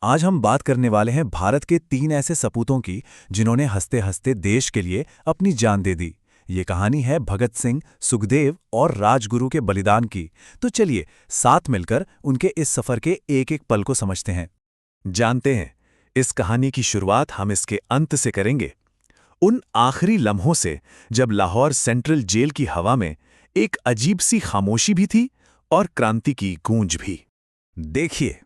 आज हम बात करने वाले हैं भारत के 3 ऐसे सपूतों की जिन्होंने हंसते हंसते देश के लिए अपनी जान दे दी। ये कहानी है भगत सिंह, सुखदेव और राजगुरु के बलिदान की। तो चलिए साथ मिलकर उनके इस सफर के एक एक पल को समझते हैं। जानते हैं, इस कहानी की शुरुआत हम इसके अंत से करेंगे, उन आखिरी लम्हों से जब लाहौर सेंट्रल जेल की हवा में एक अजीब सी खामोशी भी थी और क्रांति की गूंज भी। देखिए,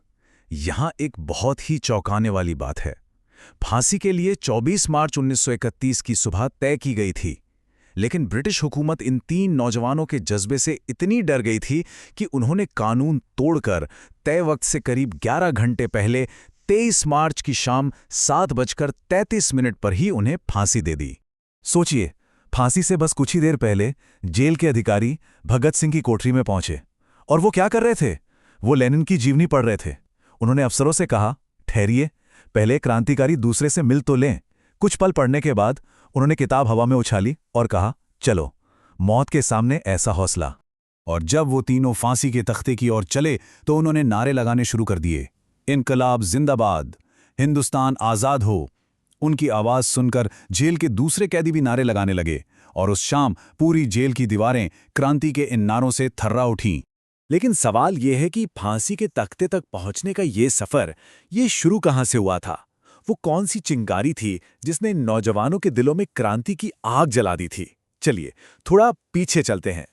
यहाँ एक बहुत ही चौंकाने वाली बात है। फांसी के लिए 24 मार्च 1931 की सुबह तय की गई थी, लेकिन ब्रिटिश हुकूमत इन 3 नौजवानों के जज्बे से इतनी डर गई थी कि उन्होंने कानून तोड़कर तय वक्त से करीब 11 घंटे पहले 23 मार्च की शाम 7:33 पर ही उन्हें फांसी दे दी। सोचिए, फांसी से बस कुछ ही देर पहले जेल के अधिकारी भगत सिंह की कोठरी में पहुंचे और वो क्या कर रहे थे? वो लेनिन की जीवनी पढ़ रहे थे। उन्होंने अफसरों से कहा, ठहरिए, पहले क्रांतिकारी दूसरे से मिल तो लें। कुछ पल पढ़ने के बाद उन्होंने किताब हवा में उछाली और कहा, चलो, मौत के सामने ऐसा हौसला। और जब वो तीनों फांसी के तख्ते की ओर चले तो उन्होंने नारे लगाने शुरू कर दिए, इनकलाब जिंदाबाद, हिंदुस्तान आज़ाद हो। उनकी आवाज़ सुनकर जेल के दूसरे कैदी भी नारे लगाने लगे और उस शाम पूरी जेल की दीवारें क्रांति के इन नारों से थर्रा उठीं। लेकिन सवाल यह है कि फांसी के तख्ते तक पहुंचने का ये सफर, ये शुरू कहां से हुआ था? वो कौन सी चिंगारी थी जिसने इन नौजवानों के दिलों में क्रांति की आग जला दी थी? चलिए थोड़ा पीछे चलते हैं।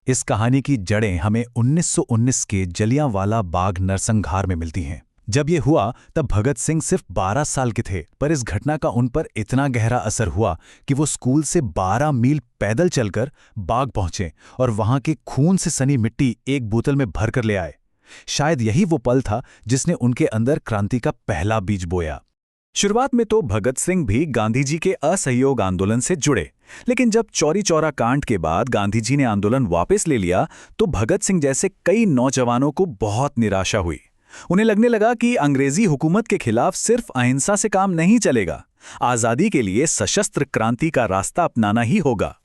इस कहानी की जड़ें हमें 1919 के जलियांवाला बाग नरसंहार में मिलती हैं। जब ये हुआ तब भगत सिंह सिर्फ 12 साल के थे, पर इस घटना का उन पर इतना गहरा असर हुआ कि वो स्कूल से 12 मील पैदल चलकर बाग पहुंचे और वहां के खून से सनी मिट्टी एक बोतल में भरकर ले आए। शायद यही वो पल था जिसने उनके अंदर क्रांति का पहला बीज बोया। शुरुआत में तो भगत सिंह भी गांधी जी के असहयोग आंदोलन से जुड़े, लेकिन जब चौरी चौरा कांड के बाद गांधी जी ने आंदोलन वापस ले लिया तो भगत सिंह जैसे कई नौजवानों को बहुत निराशा हुई। उन्हें लगने लगा कि अंग्रेजी हुकूमत के खिलाफ सिर्फ अहिंसा से काम नहीं चलेगा, आजादी के लिए सशस्त्र क्रांति का रास्ता अपनाना ही होगा।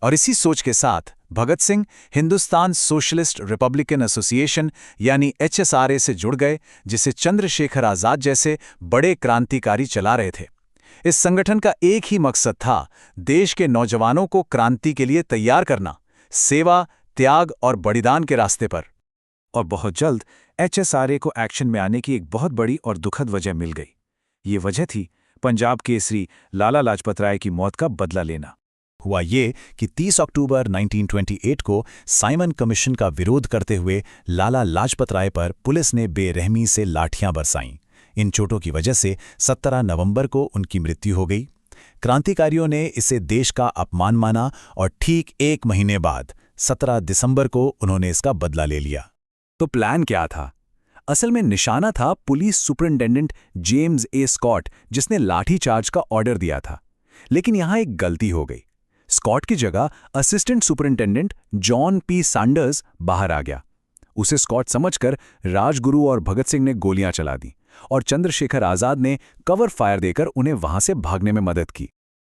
और इसी सोच के साथ Bhagat Singh Hindustan socialist republican association यानी HSRA से जुड़ गए, जिसे चंद्रशेखर आजाद जैसे बड़े क्रांतिकारी चला रहे थे। इस संगठन का एक ही मकसद था, देश के नौजवानों को क्रांति के लिए तैयार करना, सेवा, त्याग और बलिदान के रास्ते पर। और बहुत जल्द HSRA को एक्शन में आने की एक बहुत बड़ी और दुखद वजह मिल गई। ये वजह थी पंजाब केसरी लाला लाजपत राय की मौत का बदला लेना। हुआ ये कि 30 अक्टूबर 1928 को साइमन कमीशन का विरोध करते हुए लाला लाजपत राय पर पुलिस ने बेरहमी से लाठियां बरसाईं। इन चोटों की वजह से 17 नवंबर को उनकी मृत्यु हो गई। क्रांतिकारियों ने इसे देश का अपमान माना और ठीक 1 महीने बाद 17 दिसंबर को उन्होंने इसका बदला ले लिया। तो प्लान क्या था? असल में निशाना था police superintendent James A Scott, जिसने लाठीचार्ज का ऑर्डर दिया था। लेकिन यहां एक गलती हो गई। स्कॉट की जगह assistant superintendent John P Sanders बाहर आ गया। उसे स्कॉट समझकर राजगुरु और भगत सिंह ने गोलियां चला दी और चंद्रशेखर आजाद ने कवर फायर देकर उन्हें वहां से भागने में मदद की।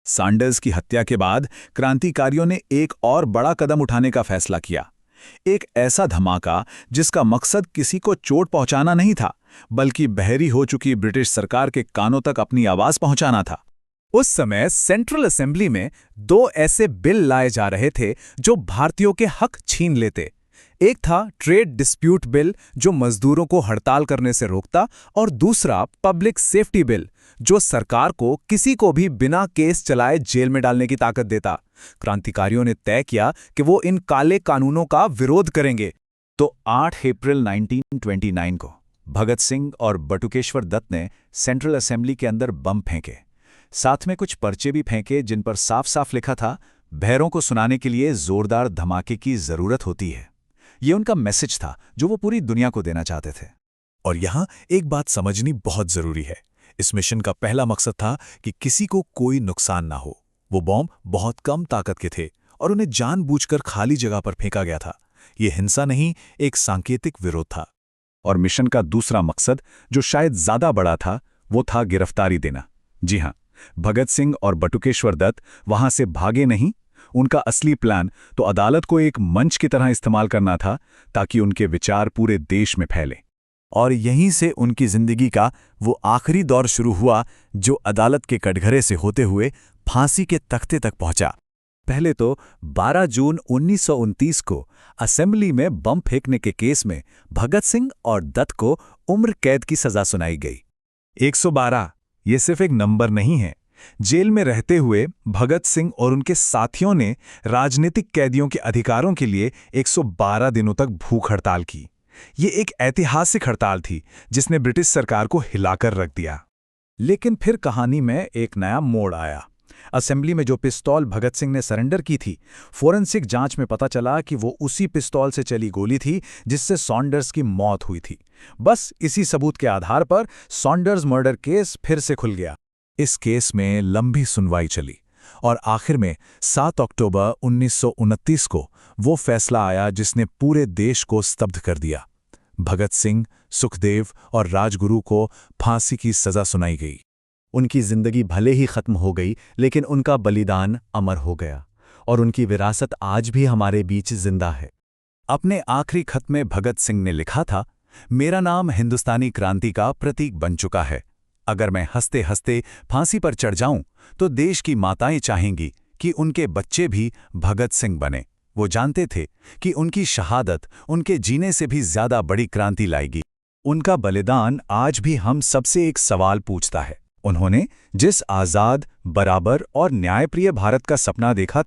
सैंडर्स की हत्या के बाद क्रांतिकारियों ने एक और बड़ा कदम उठाने का फैसला किया। एक ऐसा धमाका जिसका मकसद किसी को चोट पहुंचाना नहीं था, बल्कि बहरी हो चुकी ब्रिटिश सरकार के कानों तक अपनी आवाज पहुंचाना था। उस समय सेंट्रल असेंबली में 2 ऐसे बिल लाए जा रहे थे जो भारतीयों के हक छीन लेते। एक था ट्रेड डिस्प्यूट बिल, जो मजदूरों को हड़ताल करने से रोकता, और दूसरा पब्लिक सेफ्टी बिल, जो सरकार को किसी को भी बिना केस चलाए जेल में डालने की ताकत देता। क्रांतिकारियों ने तय किया कि वो इन काले कानूनों का विरोध करेंगे। तो 8 अप्रैल 1929 को भगत सिंह और बटुकेश्वर दत्त ने सेंट्रल असेंबली के अंदर बम फेंके। साथ में कुछ पर्चे भी फेंके जिन पर साफ साफ लिखा था, बहरों को सुनाने के लिए जोरदार धमाके की जरूरत होती है। ये उनका मैसेज था जो वो पूरी दुनिया को देना चाहते थे। और यहाँ एक बात समझनी बहुत जरूरी है। इस मिशन का पहला मकसद था कि किसी को कोई नुकसान ना हो। वो बॉम्ब बहुत कम ताकत के थे और उन्हें जानबूझकर खाली जगह पर फेंका गया था। ये हिंसा नहीं, एक सांकेतिक विरोध था। और मिशन का दूसरा मकसद, जो शायद ज्यादा बड़ा था, वो था गिरफ्तारी देना। जी हां, भगत सिंह और बटुकेश्वर दत्त वहां से भागे नहीं। उनका असली प्लान तो अदालत को एक मंच की तरह इस्तेमाल करना था, ताकि उनके विचार पूरे देश में फैले। और यहीं से उनकी जिंदगी का वो आखिरी दौर शुरू हुआ जो अदालत के कटघरे से होते हुए फांसी के तख्ते तक पहुंचा। पहले तो 12 जून 1929 को असेंबली में बम फेंकने के केस में भगत सिंह और दत्त को उम्र कैद की सजा सुनाई गई। 112 ये सिर्फ एक नंबर नहीं है। जेल में रहते हुए भगत सिंह और उनके साथियों ने राजनीतिक कैदियों के अधिकारों के लिए 112 दिनों तक भूख हड़ताल की। ये एक ऐतिहासिक हड़ताल थी जिसने ब्रिटिश सरकार को हिलाकर रख दिया। लेकिन फिर कहानी में एक नया मोड़ आया। असेंबली में जो पिस्तौल भगत सिंह ने सरेंडर की थी, फोरेंसिक जांच में पता चला कि वो उसी पिस्तौल से चली गोली थी जिससे सॉन्डर्स की मौत हुई थी। बस इसी सबूत के आधार पर सॉन्डर्स मर्डर केस फिर से खुल गया। इस केस में लंबी सुनवाई चली और आखिर में 7 अक्टूबर 1929 को वो फैसला आया जिसने पूरे देश को स्तब्ध कर दिया। भगत सिंह, सुखदेव और राजगुरु को फांसी की सजा सुनाई गई। उनकी जिंदगी भले ही खत्म हो गई, लेकिन उनका बलिदान अमर हो गया और उनकी विरासत आज भी हमारे बीच जिंदा है। अपने आखिरी खत में भगत सिंह ने लिखा था, मेरा नाम हिंदुस्तानी क्रांति का प्रतीक बन चुका है। अगर मैं हंसते हंसते फांसी पर चढ़ जाऊं तो देश की माताएं चाहेंगी कि उनके बच्चे भी भगत सिंह बने। वो जानते थे कि उनकी शहादत उनके जीने से भी ज्यादा बड़ी क्रांति लाएगी। उनका बलिदान आज भी हम सबसे एक सवाल पूछता है। उन्होंने जिस आज़ाद, बराबर और न्यायप्रिय भारत का सपना देखा